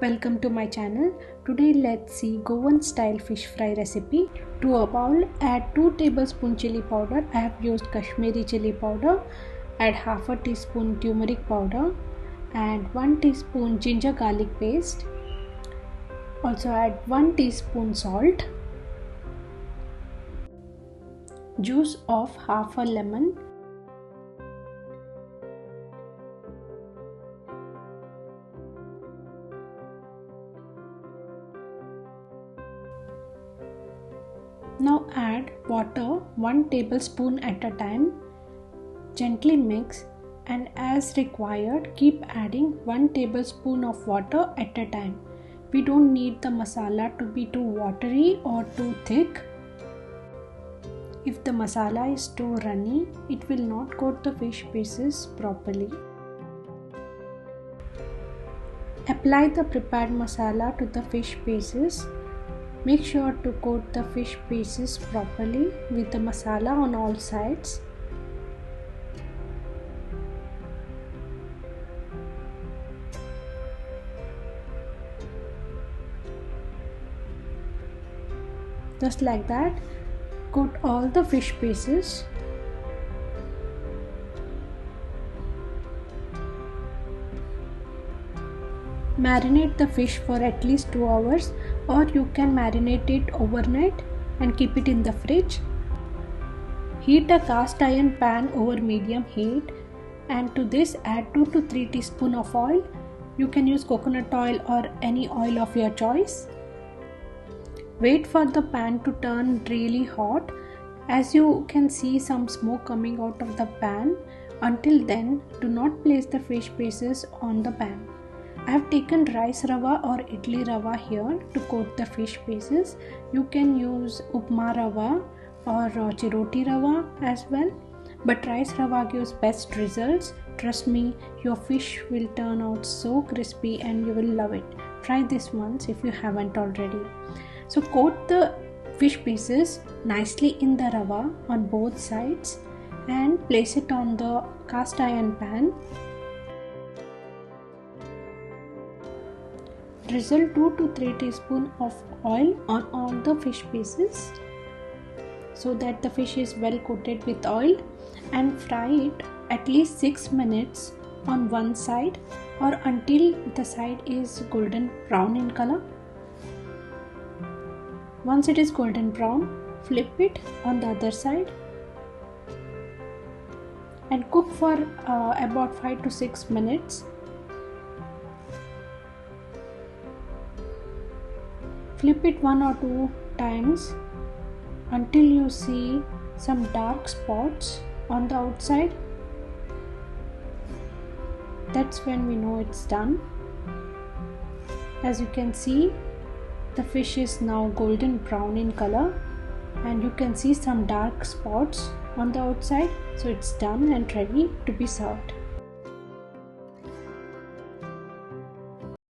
Welcome to my channel. Today let's see Goan style fish fry recipe. To a bowl add 2 tablespoon chili powder. I have used Kashmiri chili powder. Add half a teaspoon turmeric powder and 1 teaspoon ginger garlic paste. Also add 1 teaspoon salt. Juice of half a lemon. Now add water 1 tablespoon at a time. Gently mix and as required keep adding 1 tablespoon of water at a time. We don't need the masala to be too watery or too thick. If the masala is too runny, it will not coat the fish pieces properly. Apply the prepared masala to the fish pieces. Make sure to coat the fish pieces properly with the masala on all sides. Just like that, coat all the fish pieces. Marinate the fish for at least 2 hours, or you can marinate it overnight and keep it in the fridge. Heat a cast iron pan over medium heat and to this add 2 to 3 teaspoons of oil. You can use coconut oil or any oil of your choice. Wait for the pan to turn really hot. As you can see some smoke coming out of the pan. Until then, do not place the fish pieces on the pan. I have taken rice rava or idli rava here to coat the fish pieces. You can use upma rava or chiroti rava as well. But rice rava gives best results. Trust me, your fish will turn out so crispy and you will love it. Try this once if you haven't already. So coat the fish pieces nicely in the rava on both sides and place it on the cast iron pan. Drizzle 2 to 3 teaspoons of oil on all the fish pieces so that the fish is well coated with oil, and fry it at least 6 minutes on one side or until the side is golden brown in color. Once it is golden brown, flip it on the other side and cook for about 5 to 6 minutes. Flip it 1 or 2 times until you see some dark spots on the outside. That's when we know it's done. As you can see, the fish is now golden brown in color and you can see some dark spots on the outside. So it's done and ready to be served.